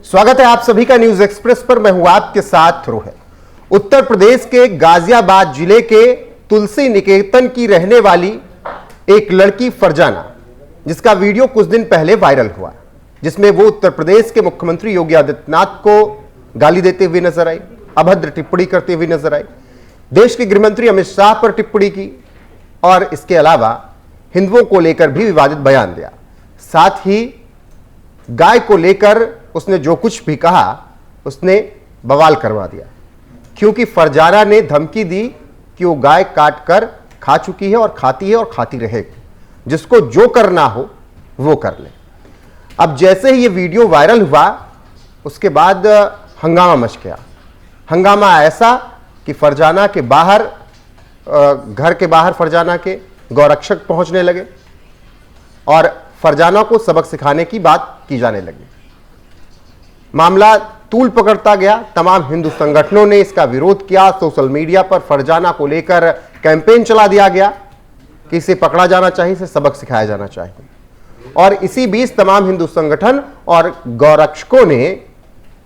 स्वागत है आप सभी का न्यूज एक्सप्रेस पर। मैं हूं आपके साथ रोहित। उत्तर प्रदेश के गाजियाबाद जिले के तुलसी निकेतन की रहने वाली एक लड़की फरजाना, जिसका वीडियो कुछ दिन पहले वायरल हुआ, जिसमें वो उत्तर प्रदेश के मुख्यमंत्री योगी आदित्यनाथ को गाली देते हुए नजर आई, अभद्र टिप्पणी करते हुए नजर आई, देश के गृहमंत्री अमित शाह पर टिप्पणी की और इसके अलावा हिंदुओं को लेकर भी विवादित बयान दिया। साथ ही गाय को लेकर उसने जो कुछ भी कहा उसने बवाल करवा दिया, क्योंकि फरजाना ने धमकी दी कि वो गाय काट कर खा चुकी है और खाती रहेगी, जिसको जो करना हो वो कर ले। अब जैसे ही ये वीडियो वायरल हुआ उसके बाद हंगामा मच गया। हंगामा ऐसा कि फरजाना के बाहर, घर के बाहर फरजाना के गौरक्षक पहुंचने लगे और फरजाना को सबक सिखाने की बात की जाने लगी। मामला तूल पकड़ता गया। तमाम हिंदू संगठनों ने इसका विरोध किया। सोशल मीडिया पर फरजाना को लेकर कैंपेन चला दिया गया कि इसे पकड़ा जाना चाहिए, इसे सबक सिखाया जाना चाहिए। और इसी बीच तमाम हिंदू संगठन और गौरक्षकों ने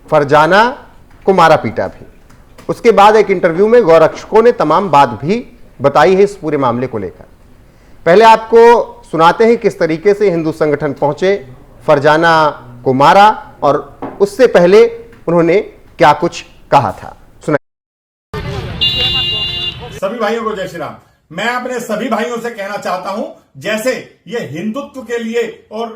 फरजाना को मारा पीटा भी। उसके बाद एक इंटरव्यू में गौरक्षकों ने तमाम बात भी बताई है इस पूरे मामले को लेकर। पहले आपको सुनाते हैं किस तरीके से हिंदू संगठन पहुंचे, फरजाना को मारा और उससे पहले उन्होंने क्या कुछ कहा था। सुनाइए। सभी भाइयों को जय श्री राम। मैं अपने सभी भाइयों से कहना चाहता हूं, जैसे ये हिंदुत्व के लिए और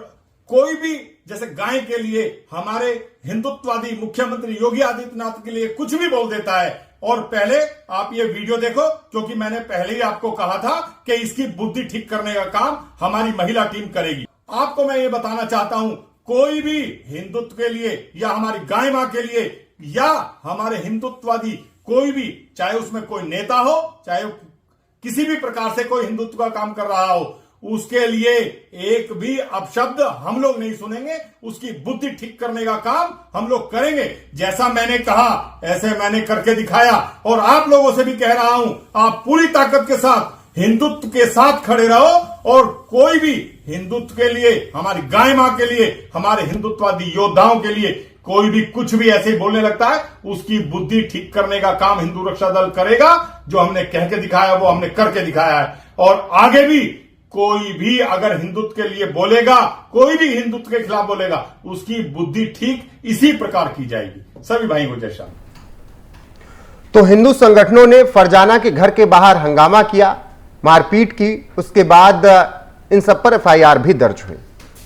कोई भी जैसे गाय के लिए हमारे हिंदुत्ववादी मुख्यमंत्री योगी आदित्यनाथ के लिए कुछ भी बोल देता है, और पहले आप ये वीडियो देखो, क्योंकि मैंने पहले ही आपको कहा था कि इसकी बुद्धि ठीक करने का काम हमारी महिला टीम करेगी। आपको मैं ये बताना चाहता हूं, कोई भी हिंदुत्व के लिए या हमारी गाय मां के लिए या हमारे हिंदुत्ववादी कोई भी, चाहे उसमें कोई नेता हो, चाहे किसी भी प्रकार से कोई हिंदुत्व का काम कर रहा हो, उसके लिए एक भी अपशब्द हम लोग नहीं सुनेंगे। उसकी बुद्धि ठीक करने का काम हम लोग करेंगे। जैसा मैंने कहा ऐसे मैंने करके दिखाया, और आप लोगों से भी कह रहा हूं, आप पूरी ताकत के साथ हिंदुत्व के साथ खड़े रहो, और कोई भी हिंदुत्व के लिए, हमारी गाय मां के लिए, हमारे हिंदुत्ववादी योद्धाओं के लिए कोई भी कुछ भी ऐसे ही बोलने लगता है, उसकी बुद्धि ठीक करने का काम हिंदू रक्षा दल करेगा। जो हमने कह के दिखाया वो हमने करके दिखाया है, और आगे भी कोई भी अगर हिंदुत्व के लिए बोलेगा, कोई भी हिंदुत्व के खिलाफ बोलेगा, उसकी बुद्धि ठीक इसी प्रकार की जाएगी। सभी भाइयों को जय श्री राम। तो हिंदू संगठनों ने फरजाना के घर के बाहर हंगामा किया, मारपीट की। उसके बाद इन सब पर एफआईआर भी दर्ज हुई।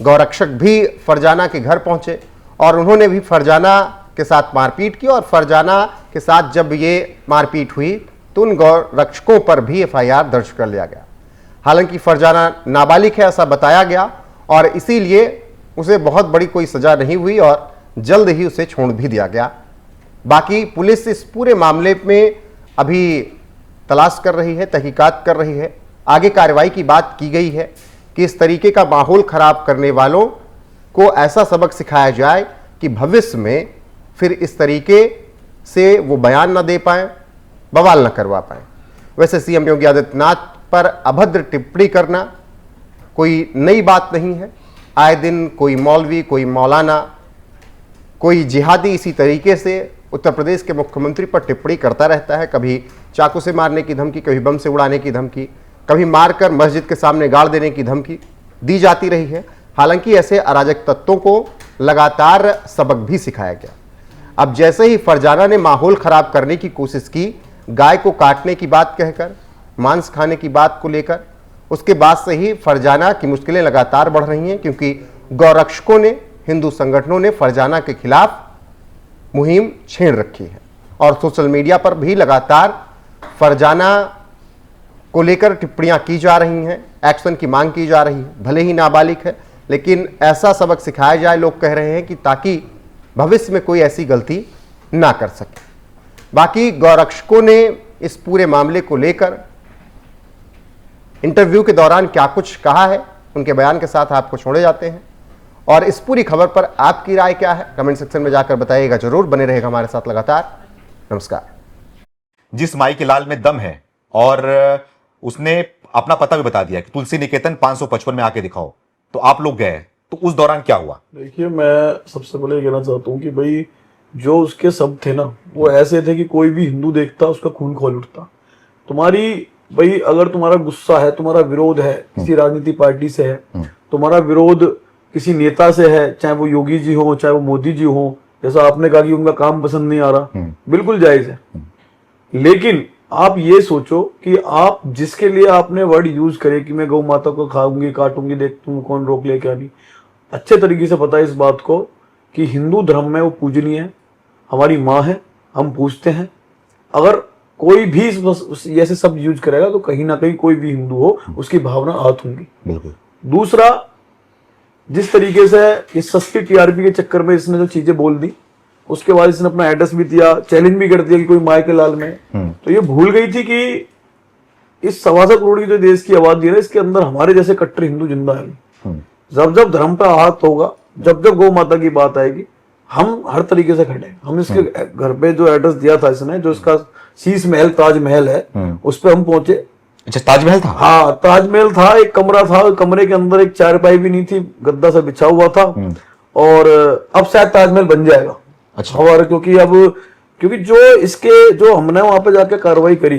गौरक्षक भी फरजाना के घर पहुंचे और उन्होंने भी फरजाना के साथ मारपीट की, और फरजाना के साथ जब ये मारपीट हुई तो उन गौरक्षकों पर भी एफआईआर दर्ज कर लिया गया। हालांकि फरजाना नाबालिग है ऐसा बताया गया, और इसीलिए उसे बहुत बड़ी कोई सजा नहीं हुई और जल्द ही उसे छोड़ भी दिया गया। बाकी पुलिस इस पूरे मामले में अभी तलाश कर रही है, तहकीकात कर रही है। आगे कार्रवाई की बात की गई है कि इस तरीके का माहौल खराब करने वालों को ऐसा सबक सिखाया जाए कि भविष्य में फिर इस तरीके से वो बयान न दे पाए, बवाल न करवा पाए। वैसे सीएम योगी आदित्यनाथ पर अभद्र टिप्पणी करना कोई नई बात नहीं है। आए दिन कोई मौलवी, कोई मौलाना, कोई जिहादी इसी तरीके से उत्तर प्रदेश के मुख्यमंत्री पर टिप्पणी करता रहता है। कभी चाकू से मारने की धमकी, कभी बम से उड़ाने की धमकी, कभी मारकर मस्जिद के सामने गाड़ देने की धमकी दी जाती रही है। हालांकि ऐसे अराजक तत्वों को लगातार सबक भी सिखाया गया। अब जैसे ही फरजाना ने माहौल खराब करने की कोशिश की, गाय को काटने की बात कहकर, मांस खाने की बात को लेकर, उसके बाद से ही फरजाना की मुश्किलें लगातार बढ़ रही हैं, क्योंकि गौरक्षकों ने, हिंदू संगठनों ने फरजाना के खिलाफ मुहिम छेड़ रखी है और सोशल मीडिया पर भी लगातार फरजाना को लेकर टिप्पणियां की जा रही हैं, एक्शन की मांग की जा रही है। भले ही नाबालिग है, लेकिन ऐसा सबक सिखाया जाए, लोग कह रहे हैं कि ताकि भविष्य में कोई ऐसी गलती ना कर सके। बाकी गौरक्षकों ने इस पूरे मामले को लेकर इंटरव्यू के दौरान क्या कुछ कहा है, उनके बयान के साथ आपको छोड़े जाते हैं। और इस पूरी खबर पर आपकी राय क्या है, कमेंट सेक्शन में जाकर बताइएगा जरूर। बने रहेगा हमारे साथ लगातार। नमस्कार। जिस माई के लाल में दम है, और उसने अपना पता भी बता दिया कि तुलसी निकेतन 555 में आके दिखाओ, तो आप लोग गए, तो उस दौरान क्या हुआ? देखिए, मैं सबसे पहले ये कहना चाहता हूँ कि भाई जो उसके शब्द थे ना, वो ऐसे थे कि कोई भी हिंदू देखता उसका खून खौल उठता। तुम्हारी भाई अगर तुम्हारा गुस्सा है, तुम्हारा विरोध है किसी राजनीतिक पार्टी से है, तुम्हारा विरोध किसी नेता से है, चाहे वो योगी जी हो चाहे वो मोदी जी हो, जैसा आपने कहा कि उनका काम पसंद नहीं आ रहा, बिल्कुल जायज है। लेकिन आप ये सोचो कि आप जिसके लिए आपने वर्ड यूज करे कि मैं गौ माता को खाऊंगी काटूंगी, देख तुम कौन रोक ले क्या नहीं, अच्छे तरीके से पता है इस बात को कि हिंदू धर्म में वो पूजनीय है, हमारी माँ है, हम पूछते हैं। अगर कोई भी ऐसे शब्द यूज करेगा तो कहीं ना कहीं कोई भी हिंदू हो उसकी भावना आहत होंगी। बिल्कुल। दूसरा, जिस तरीके से इस सस्ती टीआरपी के चक्कर में इसने जो चीजें बोल दी, उसके बाद इसने अपना एड्रेस भी दिया, चैलेंज भी कर दिया कि कोई माई के लाल में, तो ये भूल गई थी कि इस 1.25 करोड़ की जो देश की आबादी है, इसके अंदर हमारे जैसे कट्टर हिंदू जिंदा है। जब जब धर्म पर आहत होगा, जब जब गौ माता की बात आएगी, हम हर तरीके से खड़े हैं। हम इसके घर पे जो एड्रेस दिया था इसने, जो इसका शीश महल ताजमहल है, उस पे हम पहुंचे। अच्छा, ताजमहल था? हाँ, ताजमहल था, एक कमरा था, कमरे के अंदर एक चारपाई भी नहीं थी, गद्दा सा बिछा हुआ था। और अब शायद ताजमहल बन जाएगा। अच्छा। और क्योंकि जो हमने वहां पे जाके कार्रवाई करी,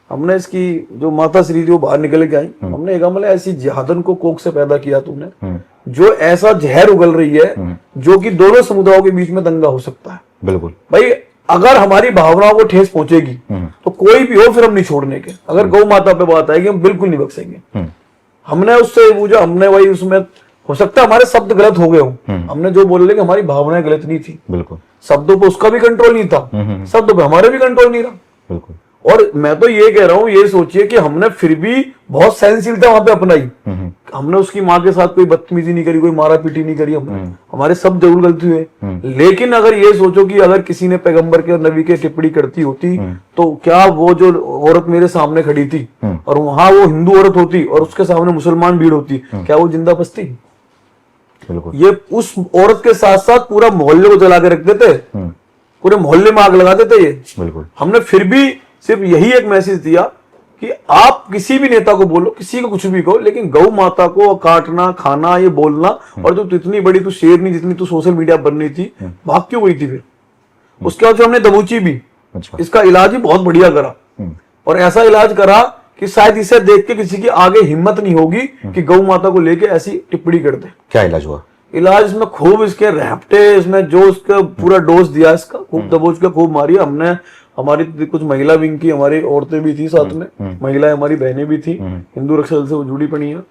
हमने इसकी जो माता श्री थी वो बाहर निकल के आई, हमने एक हमले ऐसी जिहादन को कोख से पैदा किया तूने, जो ऐसा जहर उगल रही है जो कि दोनों समुदायों के बीच में दंगा हो सकता है। बिल्कुल भाई, अगर हमारी भावनाओं को ठेस पहुंचेगी तो कोई भी हो फिर हम नहीं छोड़ने के। अगर गौ माता पे बात आएगी हम बिल्कुल नहीं बख्शेंगे। हमने उससे पूछा, हमने वही उसमें हो सकता है हमारे शब्द गलत हो गए हो, हमने जो बोल रहे हमारी भावनाएं गलत नहीं थी। बिल्कुल। शब्दों पे उसका भी कंट्रोल नहीं था, शब्दों पे हमारे भी कंट्रोल नहीं रहा। बिल्कुल। और मैं तो ये कह रहा हूं, ये सोचिए कि हमने फिर भी बहुत सहनशीलता वहां पे अपनाई। हमने उसकी माँ के साथ कोई बदतमीजी नहीं करी, कोई मारा पीटी नहीं करी, हमने हमारे सब जरूर गलती हुए। लेकिन अगर ये सोचो कि अगर किसी ने पैगंबर के और नबी के टिप्पणी करती होती तो क्या वो जो औरत मेरे सामने खड़ी थी और वहां वो हिंदू औरत होती और उसके सामने मुसलमान भीड़ होती, क्या वो जिंदा बचती? बिल्कुल। ये उस औरत के साथ साथ पूरा मोहल्ले को जला के रख देते, पूरे मोहल्ले में आग लगा देते ये। बिल्कुल। हमने फिर भी सिर्फ यही एक मैसेज दिया कि आप किसी भी नेता को बोलो, किसी को कुछ भी कहो, लेकिन गौ माता को काटना, खाना, ये बोलना, और जो इतनी बड़ी तू शेरनी जितनी तू सोशल मीडिया बननी थी, भाग क्यों गई थी फिर? उसके बाद हमने दबोची भी, इसका इलाज भी बहुत बढ़िया करा, और ऐसा इलाज करा कि शायद इसे देख के किसी की आगे हिम्मत नहीं होगी कि गौ माता को लेके ऐसी टिप्पणी कर दे। क्या इलाज हुआ? इलाज इसमें खूब इसके रैप्टे, इसमें जो उसका पूरा डोज दिया, इसका खूब दबोच के खूब मारी हमने। हमारी कुछ महिला विंग की हमारी औरतें भी थी साथ में, महिलाएं हमारी बहनें भी थी, हिंदू रक्षा दल से वो जुड़ी पड़ी है,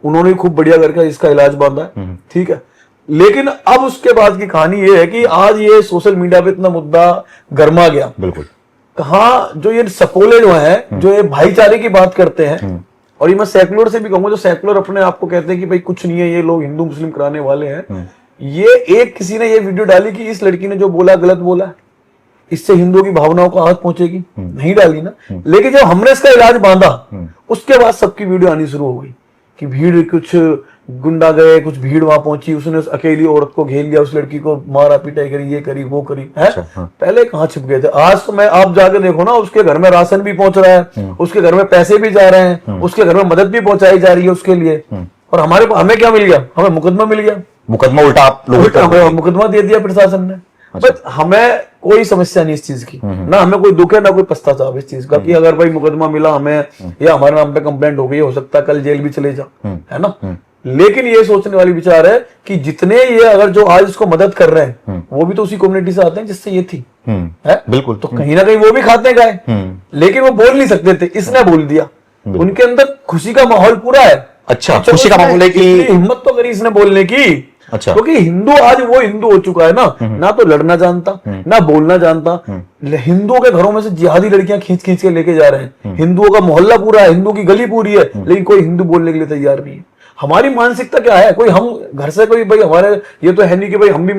उन्होंने खूब बढ़िया करके इसका इलाज बांधा है। ठीक है, लेकिन अब उसके बाद की कहानी ये है कि आज ये सोशल मीडिया पे इतना मुद्दा गर्मा गया। बिल्कुल। कहाँ जो ये सपोले जो है, जो ये भाईचारे की बात करते हैं, और ये मैं सेकुलर से भी कहूंगा, जो सेकुलर अपने आप को कहते हैं कि भाई कुछ नहीं है, ये लोग हिंदू मुस्लिम कराने वाले हैं, ये एक किसी ने ये वीडियो डाली कि इस लड़की ने जो बोला गलत बोला, इससे हिंदुओं की भावनाओं को आहत पहुंचेगी, नहीं डाली ना। लेकिन जब हमने इसका इलाज बांधा, उसके बाद सबकी वीडियो आनी शुरू हो गई कि भीड़, कुछ गुंडा गए, कुछ भीड़ वहां पहुंची, उसने उस अकेली औरत को घेर लिया, उस लड़की को मारा पिटाई करी, ये करी वो करी है। पहले कहाँ छिप गए थे? आज तो मैं आप जाके देखो ना, उसके घर में राशन भी पहुंच रहा है, उसके घर में पैसे भी जा रहे हैं, उसके घर में मदद भी पहुंचाई जा रही है उसके लिए। और हमें क्या मिल गया? हमें मुकदमा मिल गया। मुकदमा उल्टा आप लोग मुकदमा दे दिया प्रशासन ने। बट हमें कोई समस्या नहीं इस चीज की, ना हमें कोई दुख है ना कोई पछतावा इस चीज का कि अगर भाई मुकदमा मिला हमें या हमारे नाम पे कंप्लेंट हो गई, हो सकता है कल जेल भी चले जा, है ना। लेकिन ये सोचने वाली विचार है कि जितने ये अगर जो आज इसको मदद कर रहे हैं वो भी तो उसी कम्युनिटी से आते हैं जिससे ये थी, है बिल्कुल। तो कहीं ना कहीं वो भी खाते गए, लेकिन वो बोल नहीं सकते थे, इसने बोल दिया। उनके अंदर खुशी का माहौल पूरा है। अच्छा, खुशी का माहौल है कि हिम्मत तो करी इसने बोलने की। अच्छा, क्योंकि हिंदू आज वो हिंदू हो चुका है ना तो लड़ना जानता, ना बोलना जानता। हिंदुओं के घरों में से जिहादी लड़कियां खींच खींच के लेके जा रहे हैं, हिंदुओं का मोहल्ला पूरा है, हिंदू की गली पूरी है, लेकिन कोई हिंदू बोलने के लिए तैयार नहीं है। हमारी मानसिकता क्या है? कोई हम घर से कोई भाई हमारे ये तो है नहीं कि भाई हम भी